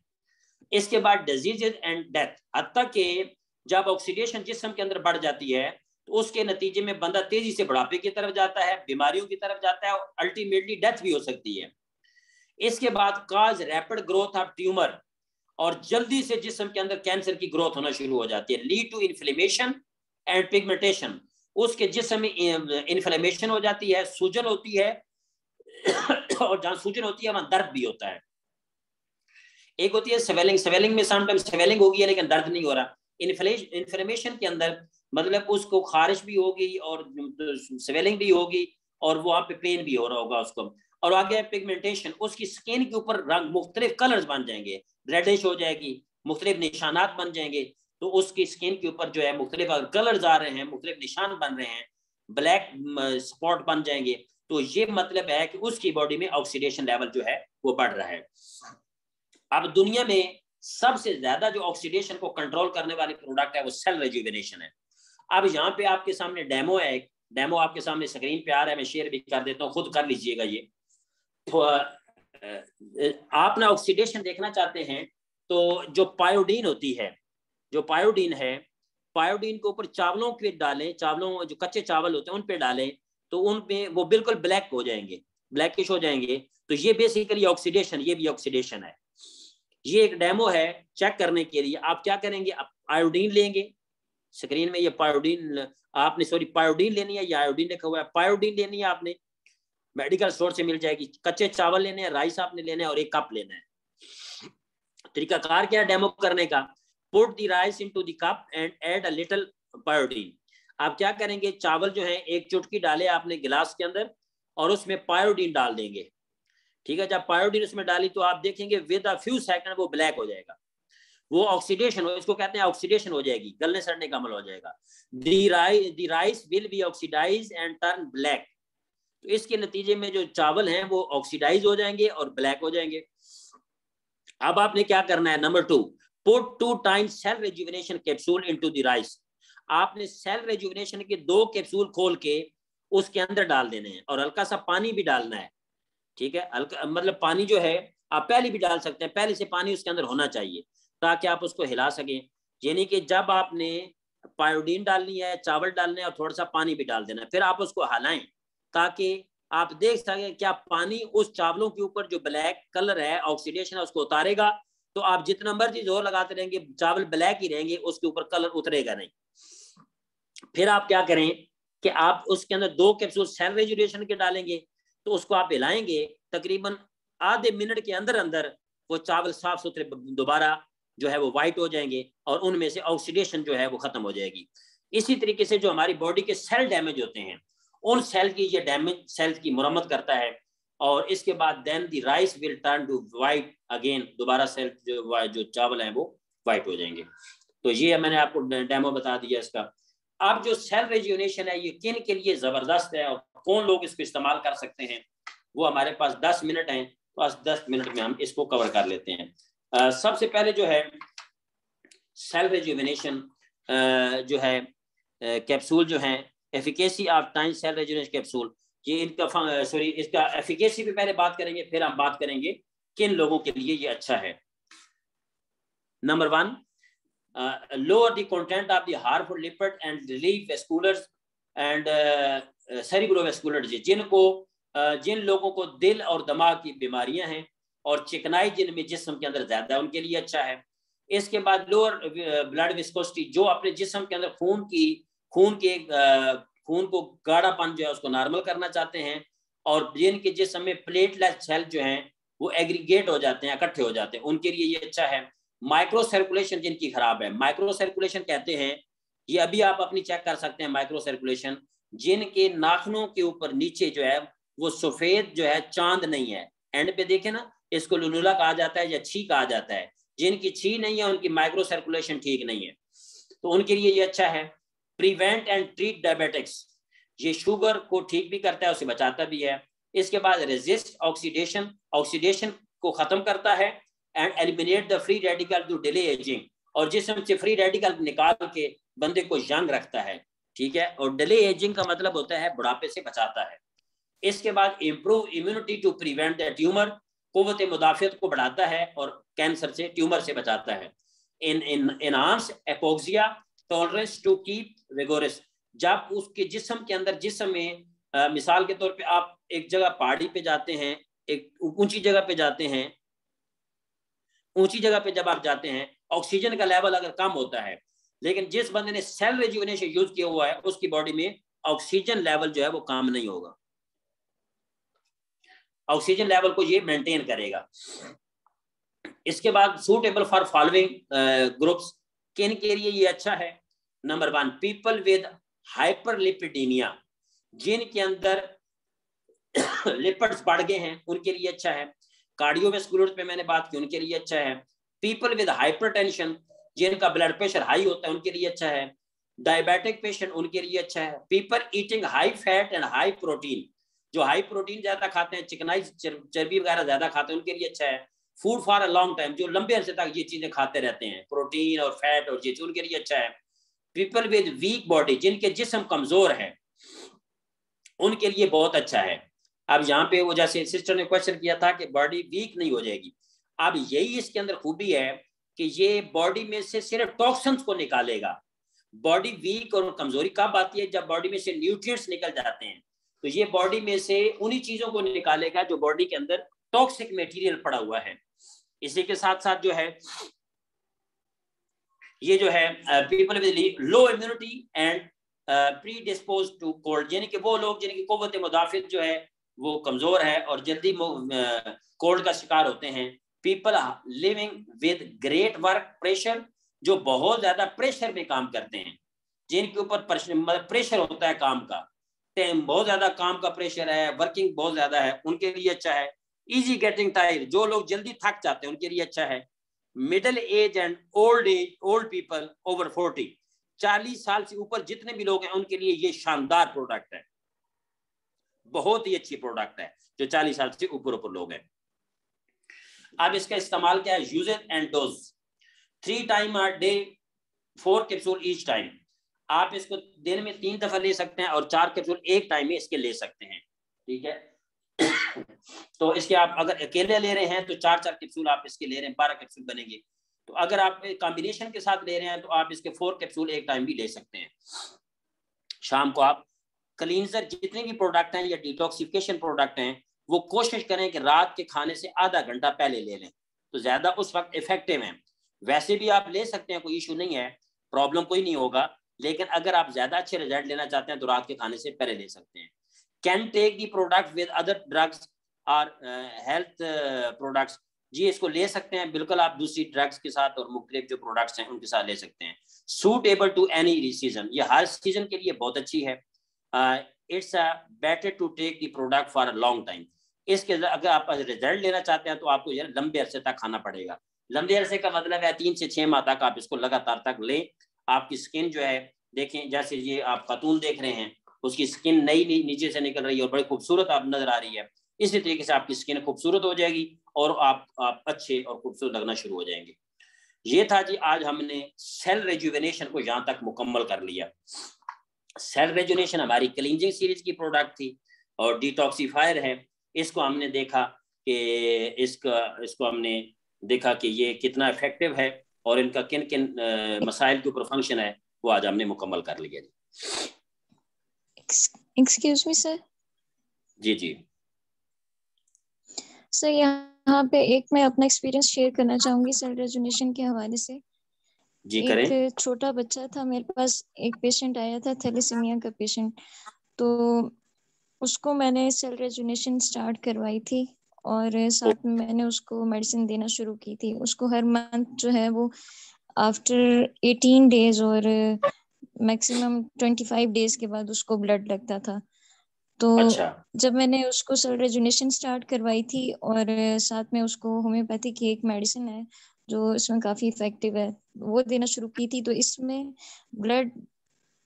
इसके बाद डिजीजेज एंड डेथ, हत्ता कि जब ऑक्सीडेशन जिस्म के अंदर बढ़ जाती है तो उसके नतीजे में बंदा तेजी से बुढ़ापे की तरफ जाता है, बीमारियों की तरफ जाता है, और अल्टीमेटली डेथ भी हो सकती है। इसके बाद काज रैपिड ग्रोथ ऑफ ट्यूमर, और जल्दी से जिस्म के अंदर कैंसर की ग्रोथ होना शुरू हो जाती है। Lead to inflammation and pigmentation, उसके जिस्म में इन्फ्लेमेशन हो जाती है, सूजन होती है और जहां सूजन होती है वहां दर्द भी होता है। एक होती है स्वेलिंग, स्वेलिंग में समटाइम्स स्वेलिंग होगी है लेकिन दर्द नहीं हो रहा। इन्फ्लेमेशन के अंदर मतलब उसको खारिश भी होगी और स्वेलिंग भी होगी और वहां पे पेन भी हो रहा होगा उसको। और आगे पिगमेंटेशन, उसकी स्किन के ऊपर रंग मुख्तलिफ कलर्स बन जाएंगे, रेडिश हो जाएगी, मुख्तलिफ निशानात बन जाएंगे। तो उसकी स्किन के ऊपर जो है मुख्तलिफ कलर्स आ रहे हैं, मुख्तलिफ निशान बन रहे हैं, ब्लैक स्पॉट बन जाएंगे। तो ये मतलब है कि उसकी बॉडी में ऑक्सीडेशन लेवल जो है वो बढ़ रहा है। अब दुनिया में सबसे ज्यादा जो ऑक्सीडेशन को कंट्रोल करने वाली प्रोडक्ट है वो सेल रेजुविनेशन है। अब यहाँ पे आपके सामने डेमो है, एक डेमो आपके सामने स्क्रीन पे आ रहा है, मैं शेयर भी कर देता हूँ, खुद कर लीजिएगा ये। तो आप ना ऑक्सीडेशन देखना चाहते हैं तो जो पायोडीन होती है, जो पायोडीन है, पायोडीन के ऊपर चावलों पे डालें, चावलों जो कच्चे चावल होते हैं उन पे डालें तो उन पे वो बिल्कुल ब्लैक हो जाएंगे, ब्लैकिश हो जाएंगे। तो ये बेसिकली ऑक्सीडेशन, ये भी ऑक्सीडेशन है। ये एक डेमो है चेक करने के लिए। आप क्या करेंगे, आप आयोडीन लेंगे, स्क्रीन में ये पायोडीन आपने, सॉरी पायोडीन लेनी है, या आयोडीन लिखा हुआ है, पायोडीन लेनी है आपने, मेडिकल स्टोर से मिल जाएगी। कच्चे चावल लेने हैं, राइस आपने लेना है और 1 कप लेना है। तरीकाकार क्या है डेमो करने का, put the rice into the cup and add a little Pyodine. आप क्या करेंगे, चावल जो है 1 चुटकी डाले आपने गिलास के अंदर और उसमें पायोडीन डाल देंगे। ठीक है, जब पायोडीन उसमें डाली तो आप देखेंगे विद अ फ्यू सेकंड वो ब्लैक हो जाएगा, वो ऑक्सीडेशन हो, इसको कहते हैं ऑक्सीडेशन हो जाएगी, गलने सड़ने का अमल हो जाएगा। The rice will be oxidise and turn black. तो इसके नतीजे में जो चावल हैं वो ऑक्सीडाइज हो जाएंगे और ब्लैक हो जाएंगे। अब आपने क्या करना है, number 2, put 2 times cell rejuvenation capsule into the rice. आपने सेल रेजुविनेशन के 2 कैप्सूल खोल के उसके अंदर डाल देने हैं और हल्का सा पानी भी डालना है। ठीक है, हल्का मतलब पानी जो है आप पहले भी डाल सकते हैं, पहले से पानी उसके अंदर होना चाहिए ताकि आप उसको हिला सकें। यानी कि जब आपने पायोडीन डालनी है, चावल डालने हैं और थोड़ा सा पानी भी डाल देना है, फिर आप उसको हिलाएं ताकि आप देख सकें क्या पानी उस चावलों के ऊपर जो ब्लैक कलर है, ऑक्सीडेशन है, उसको उतारेगा। तो आप जितना मर्जी जोर लगाते रहेंगे चावल ब्लैक ही रहेंगे, उसके ऊपर कलर उतरेगा नहीं। फिर आप क्या करें कि आप उसके अंदर 2 कैप्सूल सेल रेजुविनेशन के डालेंगे, तो उसको आप हिलाएंगे, तकरीबन आधे मिनट के अंदर अंदर वो चावल साफ सुथरे दोबारा जो है वो व्हाइट हो जाएंगे और उनमें से ऑक्सीडेशन जो है वो खत्म हो जाएगी। इसी तरीके से जो हमारी बॉडी के सेल डैमेज होते हैं, उन सेल की ये डैमेज सेल की मुरम्मत करता है और इसके बाद then the rice will turn to white again, दोबारा सेल जो चावल हैं वो व्हाइट हो जाएंगे। तो ये मैंने आपको डेमो बता दिया इसका। अब जो सेल रेजुविनेशन है ये किन के लिए जबरदस्त है और कौन लोग इसको इस्तेमाल कर सकते हैं, वो हमारे पास 10 मिनट हैं, बस 10 मिनट में हम इसको कवर कर लेते हैं। सबसे पहले जो है सेल रेजुविनेशन जो है कैप्सूल जो है, efficacy of time cell rejuvenation capsule, ये इनका सॉरी इसका एफिकेसी पे पहले बात करेंगे, फिर हम बात करेंगे किन लोगों के लिए ये अच्छा है। Number 1, lower the content of the harmful lipid and relieve vasculars and cerebrovascular disease। जिन लोगों को दिल और दिमाग की बीमारियां हैं और चिकनाई जिनमें जिस्म के अंदर ज्यादा है उनके लिए अच्छा है। इसके बाद लोअर ब्लड विस्कोसिटी, जो अपने जिस्म के अंदर खून को गाढ़ापन जो है उसको नॉर्मल करना चाहते हैं, और जिनके जिस्म में प्लेटलेट सेल जो हैं वो एग्रीगेट हो जाते हैं, इकट्ठे हो जाते हैं, उनके लिए ये अच्छा है। माइक्रो सर्कुलेशन जिनकी खराब है, माइक्रो सर्कुलेशन कहते हैं, ये अभी आप अपनी चेक कर सकते हैं। माइक्रो सर्कुलेशन जिनके नाखूनों के ऊपर नीचे जो है वो सफेद जो है चांद नहीं है, एंड पे देखे ना, इसको लुनुला कहा जाता है या छी कहा जाता है। जिनकी छी नहीं है उनकी माइक्रो सर्कुलेशन ठीक नहीं है, तो उनके लिए ये अच्छा है। प्रिवेंट एंड ट्रीट डायबिटिक्स, ये शुगर को ठीक भी करता है, उसे बचाता भी है। इसके बाद रेजिस्ट ऑक्सीडेशन, ऑक्सीडेशन को खत्म करता है। And eliminate the free radical to delay ageing, और जिसम से फ्री रेडिकल निकाल के बंदे को यंग रखता है, ठीक है। और डिले एजिंग का मतलब होता है बुढ़ापे से बचाता है। इसके बाद improve immunity to prevent the tumour, कुव्वत मुदाफियत को बढ़ाता है और कैंसर से, ट्यूमर से बचाता है। Enhance hypoxia tolerance to keep vigorous, जब उसके जिस्म के अंदर, जिस्म में मिसाल के तौर पे आप एक जगह पहाड़ी पे जाते हैं, एक ऊंची जगह पे जाते हैं, ऊंची जगह पे जब आप जाते हैं ऑक्सीजन का लेवल अगर कम होता है, लेकिन जिस बंदे ने सेल रेजुवेनेशन यूज किया हुआ है उसकी बॉडी में ऑक्सीजन लेवल जो है वो कम नहीं होगा, ऑक्सीजन लेवल को ये मेंटेन करेगा। इसके बाद सूटेबल फॉर फॉलोइंग ग्रुप्स, किन के लिए ये अच्छा है? नंबर 1, पीपल विद हाइपरलिपिडीमिया, जिनके अंदर लिपिड्स बढ़ गए हैं उनके लिए अच्छा है। कार्डियोवैस्कुलर पे मैंने बात की, उनके लिए अच्छा है। पीपल विद हाइपरटेंशन, जिनका ब्लड प्रेशर हाई होता है उनके लिए अच्छा है। डायबिटिक पेशेंट, उनके लिए अच्छा है। People eating high fat and high protein, जो हाई प्रोटीन ज्यादा खाते हैं, चिकनाई चर्बी वगैरह ज्यादा खाते हैं, उनके लिए अच्छा है। Food for a long time, जो लंबे अरसे तक ये चीजें खाते रहते हैं, प्रोटीन और फैट और चीज, उनके लिए अच्छा है। पीपल विद वीक बॉडी, जिनके जिस्म कमजोर है, उनके लिए बहुत अच्छा है। अब यहाँ पे वो जैसे सिस्टर ने क्वेश्चन किया था कि बॉडी वीक नहीं हो जाएगी, अब यही इसके अंदर खूबी है कि ये बॉडी में से सिर्फ टॉक्सिन्स को निकालेगा। बॉडी वीक और कमजोरी कब आती है? जब बॉडी में से न्यूट्रिएंट्स निकल जाते हैं, तो ये बॉडी में से उन्हीं चीजों को निकालेगा जो बॉडी के अंदर टॉक्सिक मटेरियल पड़ा हुआ है। इसी के साथ साथ जो है ये जो है people with low immunity and predispose to cold, यानी कि वो लोग जिनकी कुव्वत मुदाफित जो है वो कमजोर है और जल्दी कोल्ड का शिकार होते हैं। People living with great work pressure, जो बहुत ज्यादा प्रेशर में काम करते हैं, जिनके ऊपर मतलब प्रेशर होता है काम का, बहुत ज्यादा काम का प्रेशर है, वर्किंग बहुत ज्यादा है, उनके लिए अच्छा है। इजी गेटिंग टायर्ड, जो लोग जल्दी थक जाते हैं उनके लिए अच्छा है। Middle age and old people over 40, 40 साल से ऊपर जितने भी लोग हैं उनके लिए ये शानदार प्रोडक्ट है, बहुत ही अच्छी प्रोडक्ट है जो 40 साल से ऊपर लोग हैं। अब इसका इस्तेमाल क्या है? Uses and dose, 3 time a day, 4 capsule each time. आप इसको दिन में 3 दफा ले सकते हैं और 4 कैप्सूल एक टाइम में इसके ले सकते हैं, ठीक है। तो इसके आप अगर अकेले ले रहे हैं तो 4 कैप्सूल आप इसके ले रहे हैं, 12 कैप्सूल बनेंगे। तो अगर आप कॉम्बिनेशन के साथ ले रहे हैं तो आप इसके 4 कैप्सूल एक टाइम भी ले सकते हैं। शाम को आप क्लींजर जितने भी प्रोडक्ट हैं या डिटॉक्सिफिकेशन प्रोडक्ट हैं वो कोशिश करें कि रात के खाने से आधा घंटा पहले ले लें, तो ज्यादा उस वक्त इफेक्टिव है। वैसे भी आप ले सकते हैं, कोई इशू नहीं है, प्रॉब्लम कोई नहीं होगा, लेकिन अगर आप ज्यादा अच्छे रिजल्ट लेना चाहते हैं तो रात के खाने से पहले ले सकते हैं। Can take the product with other drugs और हेल्थ प्रोडक्ट्स, जी इसको ले सकते हैं बिल्कुल, आप दूसरी ड्रग्स के साथ और मुख्तलिफ जो प्रोडक्ट्स हैं उनके साथ ले सकते हैं। सूटेबल टू एनी सीजन, ये हर सीजन के लिए बहुत अच्छी है। It's better to take the product for a long time, इसके अगर आप रिजल्ट लेना चाहते हैं तो आपको ये लंबे अरसे तक खाना पड़ेगा। लंबे अरसे का मतलब है 3 से 6 माह तक आप इसको लगातार तक लें। आपकी स्किन जो है, देखें जैसे ये आप खातून देख रहे हैं, उसकी स्किन नई नीचे से निकल रही है और बड़ी खूबसूरत आप नजर आ रही है, इसी तरीके से आपकी स्किन खूबसूरत हो जाएगी और आप अच्छे और खूबसूरत लगना शुरू हो जाएंगे। ये था जी, आज हमने सेल रेजुवेनेशन को यहाँ तक मुकम्मल कर लिया। सेल रेजुवेनेशन हमारी क्लींजिंग सीरीज की प्रोडक्ट थी और डिटॉक्सिफायर है। इसको हमने देखा कि इसको हमने देखा कि ये कितना इफेक्टिव है और इनका किन किन मसाइल के ऊपर फंक्शन है, वो आज हमने मुकम्मल कर लिया जी। Excuse me sir. जी जी सर, यहाँ यहाँ पे एक मैं अपना एक्सपीरियंस शेयर करना चाहूंगी सेल रेजुनेशन के हवाले से। जी करें। एक छोटा बच्चा था मेरे पास, एक पेशेंट आया था थैलेसीमिया का पेशेंट, तो उसको मैंने सेल रेजुनेशन स्टार्ट करवाई थी और साथ में मैंने उसको मेडिसिन देना शुरू की थी। उसको हर मंथ जो है वो आफ्टर 18 डेज और मैक्सिमम 25 डेज के बाद उसको ब्लड लगता था। तो अच्छा जब मैंने उसको सेल रेजुनेशन स्टार्ट करवाई थी और साथ में उसको होम्योपैथी की एक मेडिसिन है जो इसमें काफ़ी इफेक्टिव है, वो देना शुरू की थी, तो इसमें ब्लड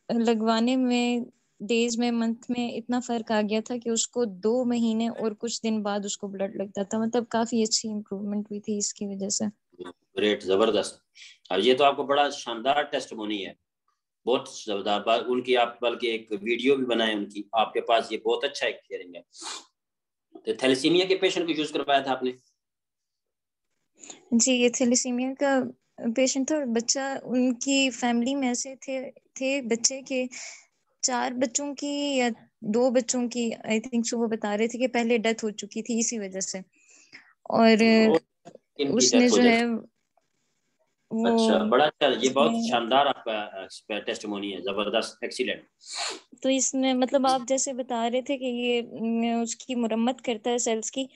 लगवाने में डेज में, मंथ में इतना फर्क आ गया था कि उसको 2 महीने और कुछ दिन बाद उसको ब्लड लगता था। मतलब काफ़ी अच्छी इम्प्रूवमेंट हुई थी इसकी वजह से। ग्रेट, जबरदस्त। अब ये तो आपको बड़ा शानदार टेस्टिमोनी है, बहुत जबरदस्त। उनकी आप बल्कि एक वीडियो भी बनाए उनकी आपके पास, ये बहुत अच्छा एक शेयरिंग है। तो थैलेसीमिया के पेशेंट को यूज करवाया था आपने? जी, ये थैलेसीमिया का पेशेंट था और बच्चा, उनकी फैमिली में ऐसे थे बच्चे के 4 बच्चों की या 2 बच्चों की, आई थिंक सो, वो बता रहे थे कि पहले डेथ हो चुकी थी इसी वजह से। और इनकी उसने डेथ हो जो है जाती। वो अच्छा, बड़ा अच्छा, ये बहुत इसमें, शानदार आपका टेस्टिमोनी है, जबरदस्त, एक्सीलेंट। तो इसमें मतलब आप जैसे बता रहे थे कि ये उसकी मुरम्मत करता है सेल्स की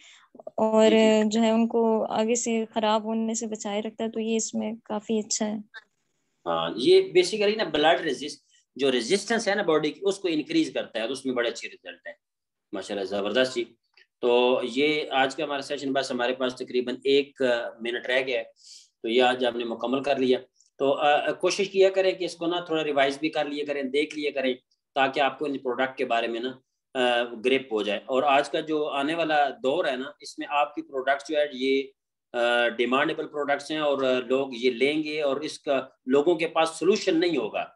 और जी जी। जो है उनको आगे से खराब होने से बचाए रखता है, तो ये इसमें काफी अच्छा है। हाँ, ये बेसिकली ना ब्लड जो रेजिस्टेंस है ना बॉडी की, उसको इंक्रीज करता है, तो उसमें बड़े अच्छे रिजल्ट है। माशाल्लाह, जबरदस्त जी। तो ये आज का हमारा सेशन, बस हमारे पास तकरीबन 1 मिनट रह गया है, तो ये आज आपने मुकम्मल कर लिया। तो कोशिश किया करें कि इसको ना थोड़ा रिवाइज भी कर लिया करें, देख लिया करें, ताकि आपको इन प्रोडक्ट के बारे में ना ग्रिप हो जाए। और आज का जो आने वाला दौर है ना, इसमें आपकी प्रोडक्ट्स जो है ये डिमांडेबल प्रोडक्ट्स हैं, और लोग ये लेंगे, और इसका लोगों के पास सोल्यूशन नहीं होगा।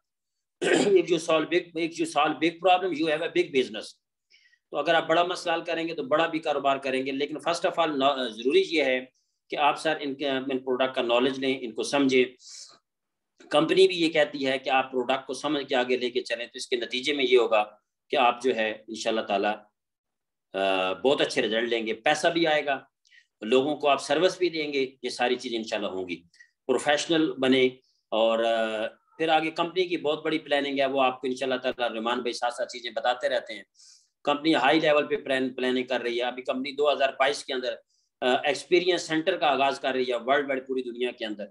एक जो solve big problem, you have a big business. तो अगर आप बड़ा मसला हल करेंगे तो बड़ा भी कारोबार करेंगे। लेकिन फर्स्ट ऑफ ऑल जरूरी ये है कि आप सर इन प्रोडक्ट का नॉलेज लें, इनको समझें। कंपनी भी ये कहती है कि आप प्रोडक्ट को समझ के आगे लेके चलें, तो इसके नतीजे में ये होगा कि आप जो है इंशाल्लाह ताला बहुत अच्छे रिजल्ट लेंगे, पैसा भी आएगा, लोगों को आप सर्विस भी देंगे, ये सारी चीज़ इंशाल्लाह होंगी। प्रोफेशनल बने, और फिर आगे कंपनी की बहुत बड़ी प्लानिंग है, वो आपको इंशाल्लाह ताला रहमान भाई साथ साथ चीज़ें बताते रहते हैं। कंपनी हाई लेवल पे प्लानिंग कर रही है। अभी कंपनी 2022 के अंदर एक्सपीरियंस सेंटर का आगाज कर रही है वर्ल्ड वाइड, पूरी दुनिया के अंदर।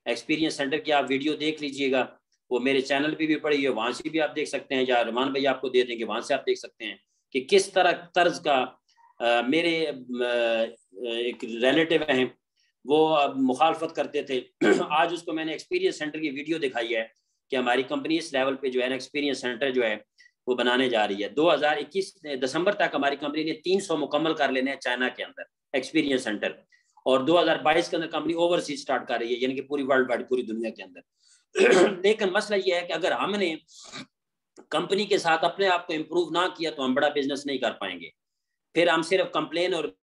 एक्सपीरियंस सेंटर की आप वीडियो देख लीजिएगा, वो मेरे चैनल पे भी पड़ी है, वहां से भी आप देख सकते हैं, या रहमान भाई आपको दे देंगे, वहां से आप देख सकते हैं कि किस तरह तर्ज का मेरे एक रिलेटिव हैं, वो मुखालफत करते थे। आज उसको मैंने एक्सपीरियंस सेंटर की वीडियो दिखाई है कि हमारी कंपनी इस लेवल पे जो है ना, एक्सपीरियंस सेंटर जो है वो बनाने जा रही है। 2021 दिसंबर तक हमारी कंपनी ने 300 मुकम्मल कर लेने हैं चाइना के अंदर एक्सपीरियंस सेंटर, और 2022 के अंदर कंपनी ओवरसीज स्टार्ट कर रही है, यानी कि पूरी वर्ल्ड वाइड, पूरी दुनिया के अंदर। लेकिन मसला यह है कि अगर हमने कंपनी के साथ अपने आप को इम्प्रूव ना किया तो हम बड़ा बिजनेस नहीं कर पाएंगे। फिर हम सिर्फ कंप्लेन और